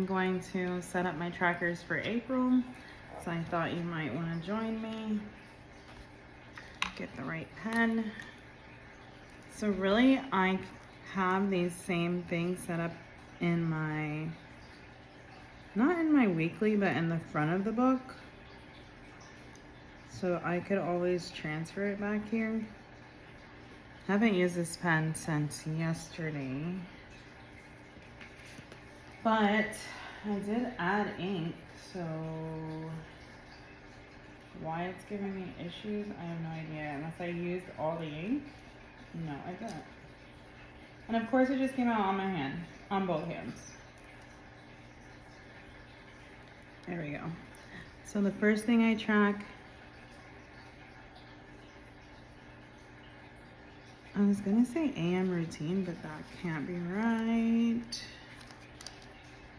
I'm going to set up my trackers for April. So I thought you might want to join me. Get the right pen. So really, I have these same things set up in my, not in my weekly, but in the front of the book. So I could always transfer it back here. Haven't used this pen since yesterday. But I did add ink, so why it's giving me issues, I have no idea. Unless I used all the ink. No, I didn't. And of course it just came out on my hand, on both hands. There we go. So the first thing I track, I was gonna say AM routine, but that can't be right.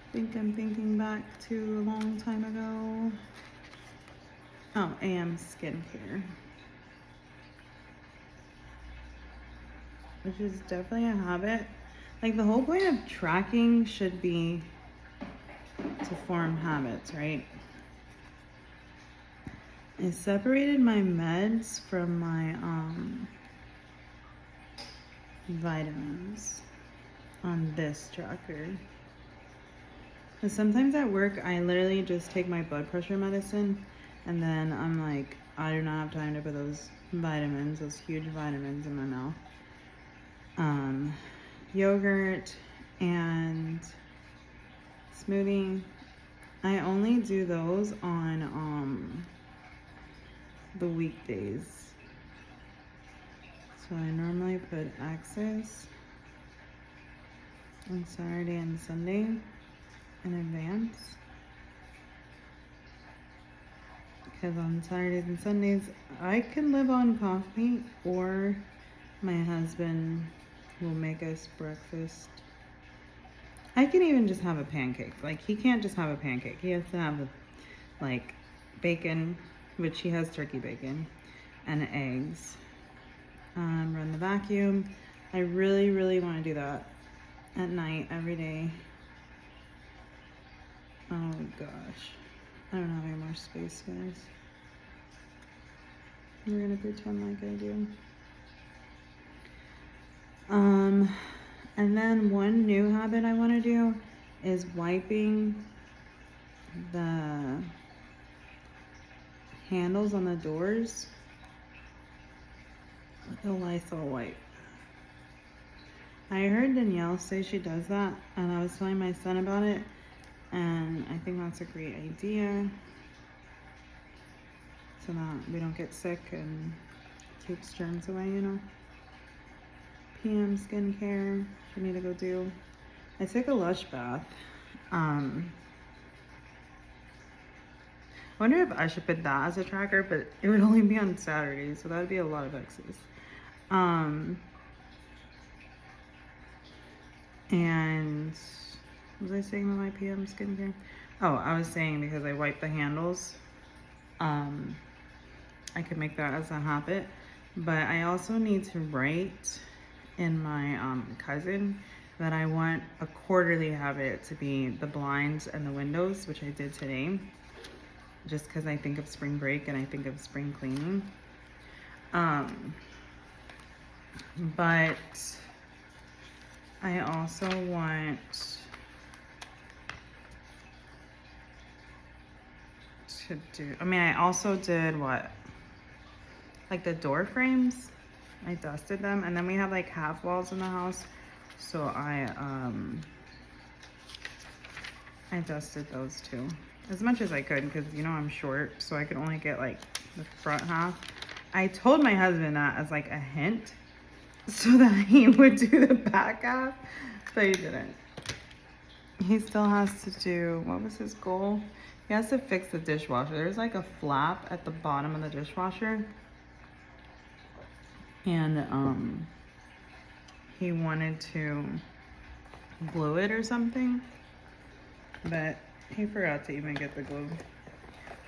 I think I'm thinking back to a long time ago. Oh, AM skincare. Which is definitely a habit. Like the whole point of tracking should be to form habits, right? I separated my meds from my vitamins on this tracker. Because sometimes at work, I literally just take my blood pressure medicine and then I'm like, I do not have time to put those vitamins, those huge vitamins in my mouth. Yogurt and smoothie. I only do those on the weekdays. So I normally put Access on Saturday and Sunday in advance. Because on Saturdays and Sundays, I can live on coffee or my husband will make us breakfast. I can even just have a pancake. Like, he can't just have a pancake. He has to have, like, bacon, which he has turkey bacon, and eggs. Run the vacuum. I really, really want to do that at night, every day. Oh, gosh. I don't have any more space, guys. We're going to pretend like I do. And then one new habit I want to do is wiping the handles on the doors with a Lysol wipe. I heard Danielle say she does that, and I was telling my son about it, and I think that's a great idea, so that we don't get sick and keeps germs away, you know. PM skincare, I need to go do. I took a Lush bath. I wonder if I should put that as a tracker, but it would only be on Saturdays, so that would be a lot of X's. And what was I saying about my PM skincare? Oh, I was saying because I wipe the handles, I could make that as a habit, but I also need to write in my cousin that I want a quarterly habit to be the blinds and the windows, which I did today, just because I think of spring break and I think of spring cleaning. But I also want to do, I also did what? Like the door frames. I dusted them, and then we have like half walls in the house, so I dusted those too, as much as I could, because you know I'm short, so I could only get like the front half. I told my husband that as like a hint, so that he would do the back half, but he didn't. He still has to do, what was his goal? He has to fix the dishwasher. There's like a flap at the bottom of the dishwasher. And he wanted to glue it or something, but he forgot to even get the glue.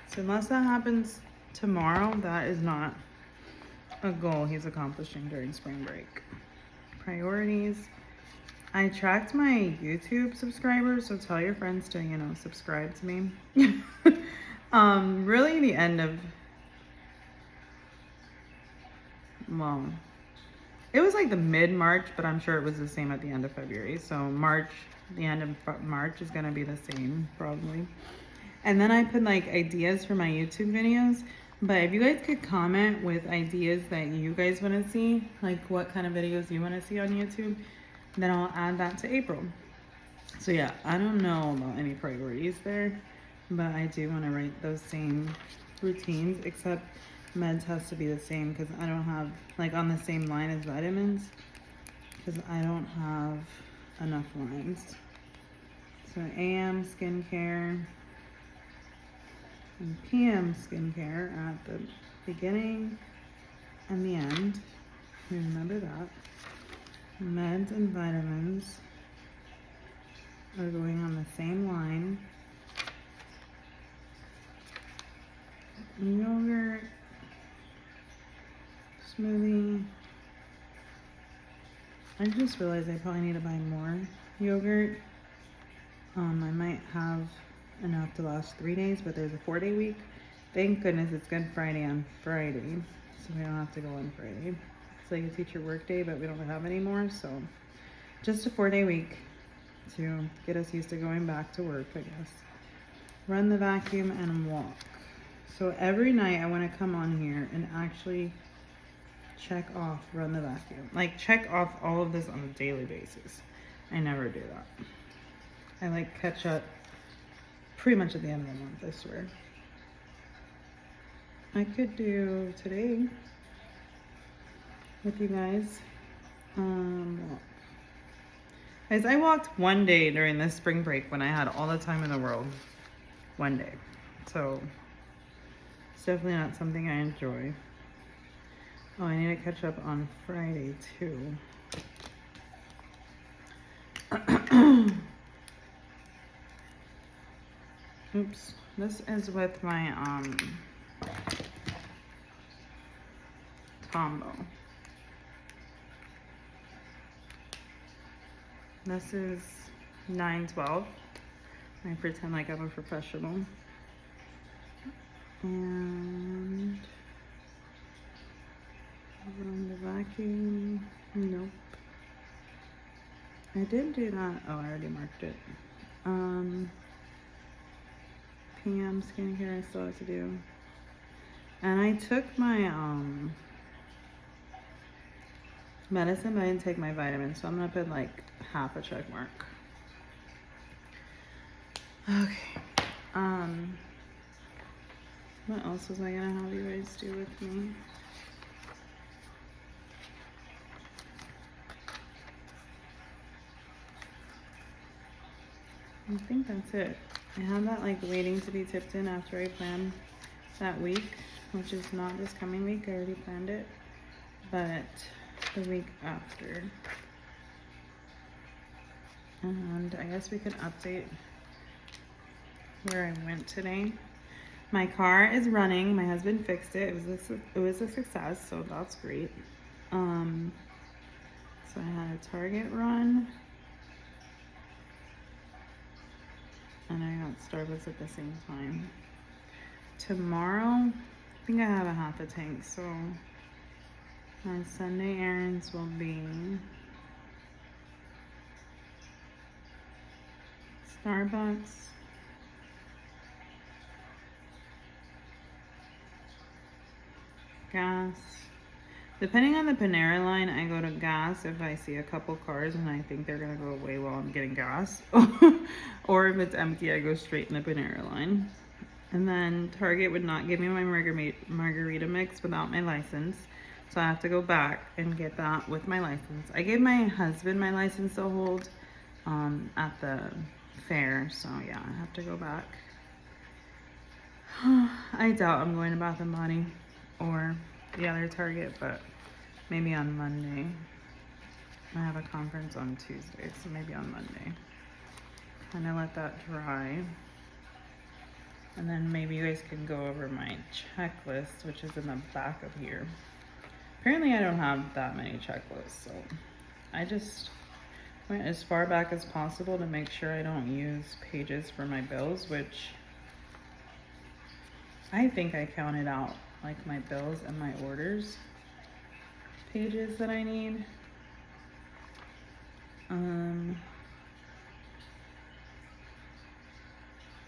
So unless that happens tomorrow, that is not a goal he's accomplishing during spring break. Priorities. I tracked my YouTube subscribers, so tell your friends to, you know, subscribe to me. Really the end of, well, it was like the mid-March, but I'm sure it was the same at the end of February. So March, the end of March is gonna be the same probably. And then I put like ideas for my YouTube videos. But if you guys could comment with ideas that you guys want to see, like what kind of videos you want to see on YouTube, then I'll add that to April. So yeah, I don't know about any priorities there, but I do want to write those same routines, except meds has to be the same because I don't have, like on the same line as vitamins, because I don't have enough lines. So AM skincare and PM skincare at the beginning and the end. Remember that. Meds and vitamins are going on the same line. Yogurt, smoothie. I just realized I probably need to buy more yogurt. I might have enough to last 3 days, but there's a 4-day week. Thank goodness it's Good Friday on Friday, so we don't have to go on Friday. It's like a teacher work day, but we don't have any more, so just a 4-day week to get us used to going back to work, I guess. Run the vacuum and walk. So every night I want to come on here and actually check off run the vacuum. Like check off all of this on a daily basis. I never do that. I like catch up pretty much at the end of the month, I swear. I could do today with you guys. Walk. Guys, I walked one day during this spring break when I had all the time in the world. One day. So it's definitely not something I enjoy. Oh, I need to catch up on Friday too. Oops. This is with my combo. This is 9/12. I pretend like I'm a professional. And run the vacuum. Nope. I did do that. Oh, I already marked it. PM skincare I still have to do. And I took my medicine, but I didn't take my vitamins, so I'm gonna put like half a check mark. Okay. What else was I gonna have you guys do with me? I think that's it. I have that like waiting to be tipped in after I plan that week, which is not this coming week. I already planned it, but the week after. And I guess we could update where I went today. My car is running. My husband fixed it. It was a success, so that's great. So I had a Target run. And I got Starbucks at the same time. Tomorrow, I think I have a half a tank, so my Sunday errands will be Starbucks, gas. Depending on the Panera line, I go to gas if I see a couple cars and I think they're gonna go away while I'm getting gas. Or if it's empty, I go straight in the Panera line. And then Target would not give me my margarita mix without my license. So I have to go back and get that with my license. I gave my husband my license to hold at the fair. So yeah, I have to go back. I doubt I'm going to Bath and Body or the other Target, but maybe on Monday. I have a conference on Tuesday, so maybe on Monday. Kind of let that dry. And then maybe you guys can go over my checklist, which is in the back of here. Apparently I don't have that many checklists, so I just went as far back as possible to make sure I don't use pages for my bills, which I think I counted out like my bills and my orders pages that I need. I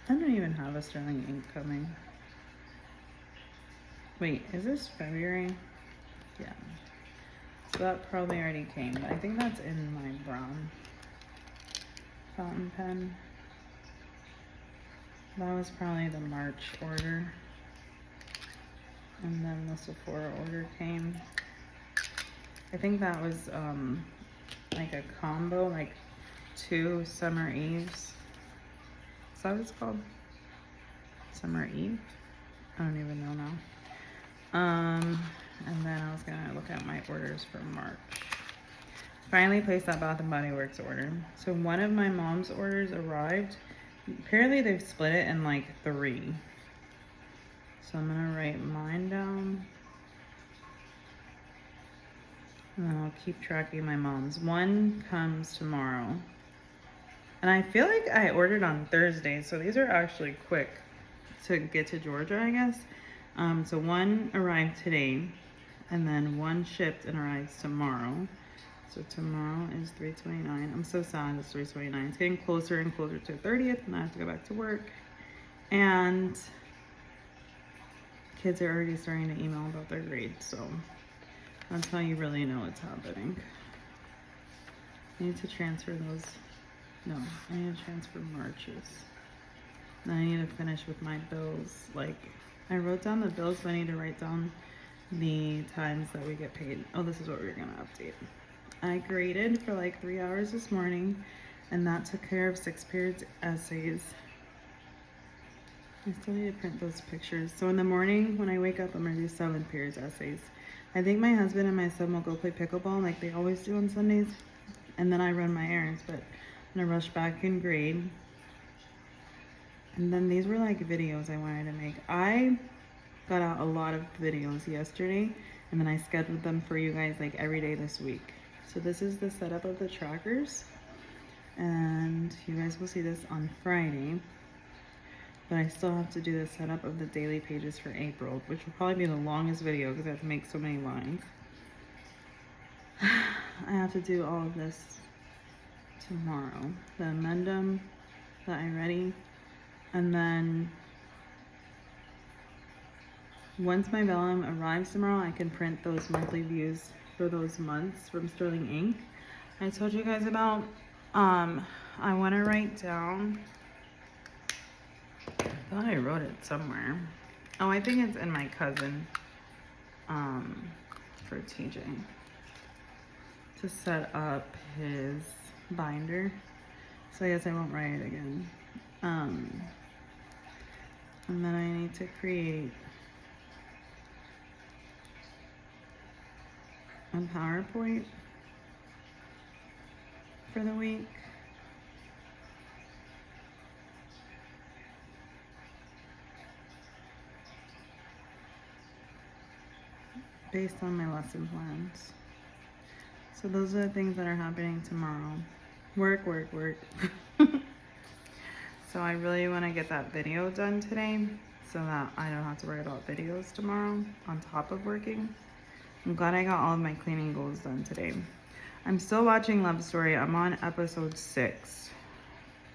don't even have a sterling ink coming. Wait, is this February? Yeah. So that probably already came, but I think that's in my brown fountain pen. That was probably the March order. And then the Sephora order came. I think that was like a combo, like 2 Summer Eves. Is that what it's called? Summer Eve? I don't even know now. And then I was gonna look at my orders for March. Finally placed that Bath and Body Works order. So one of my mom's orders arrived. Apparently they've split it in like 3. So I'm gonna write mine down. And then I'll keep tracking my mom's. One comes tomorrow. And I feel like I ordered on Thursday, so these are actually quick to get to Georgia, I guess. So one arrived today, and then one shipped and arrives tomorrow. So tomorrow is 3/29. I'm so sad it's 3/29. It's getting closer and closer to 30th, and I have to go back to work. And kids are already starting to email about their grades, so that's how you really know it's happening. I need to transfer those. No, I need to transfer Marches. Then I need to finish with my bills. Like, I wrote down the bills, but I need to write down the times that we get paid. Oh, this is what we're gonna update. I graded for like 3 hours this morning, and that took care of 6 periods essays. I still need to print those pictures. So in the morning, when I wake up, I'm gonna do 7 periods essays. I think my husband and my son will go play pickleball like they always do on Sundays, and then I run my errands, but I'm gonna rush back and grade. And then these were like videos I wanted to make. I got out a lot of videos yesterday, and then I scheduled them for you guys like every day this week. So this is the setup of the trackers, and you guys will see this on Friday. But I still have to do the setup of the daily pages for April, which will probably be the longest video because I have to make so many lines. I have to do all of this tomorrow. The amendum that I ready. And then once my vellum arrives tomorrow, I can print those monthly views for those months from Sterling Ink. I told you guys about, I want to write down, I thought I wrote it somewhere. Oh, I think it's in my cousin, for TJ, to set up his binder. So I guess I won't write it again. And then I need to create a PowerPoint for the week. Based on my lesson plans. So those are the things that are happening tomorrow. Work, work, work. So I really want to get that video done today so that I don't have to worry about videos tomorrow on top of working. I'm glad I got all of my cleaning goals done today. I'm still watching Love Story. I'm on episode 6.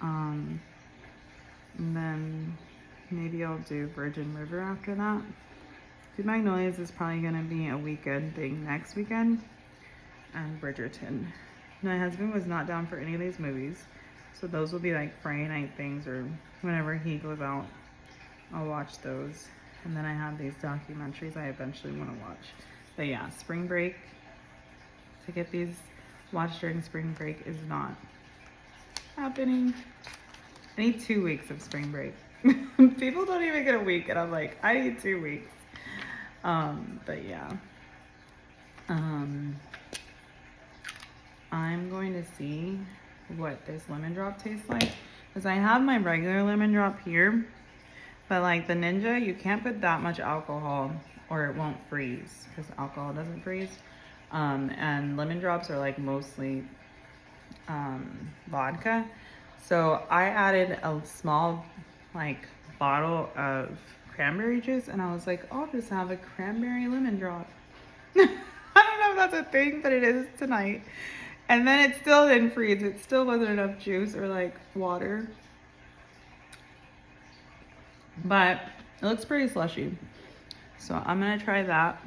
And then maybe I'll do Virgin River after that. Two Magnolias is probably gonna be a weekend thing next weekend. And Bridgerton. My husband was not down for any of these movies. So those will be like Friday night things, or whenever he goes out, I'll watch those. And then I have these documentaries I eventually want to watch. But yeah, spring break, to get these watched during spring break is not happening. I need 2 weeks of spring break. People don't even get a week, and I'm like, I need 2 weeks. But yeah. I'm going to see what this lemon drop tastes like, because I have my regular lemon drop here, but like the Ninja, you can't put that much alcohol or it won't freeze, because alcohol doesn't freeze. And lemon drops are like mostly vodka. So I added a small like bottle of cranberry juice, and I was like, I'll just have a cranberry lemon drop. I don't know if that's a thing, but it is tonight. And then it still didn't freeze. It still wasn't enough juice or like water. But it looks pretty slushy. So I'm gonna try that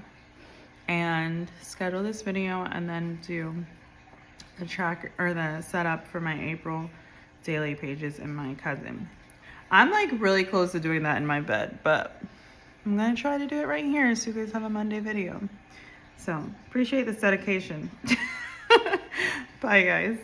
and schedule this video and then do the track or the setup for my April daily pages and my cousin. I'm like really close to doing that in my bed, but I'm gonna try to do it right here so you guys have a Monday video. So appreciate this dedication. Bye guys.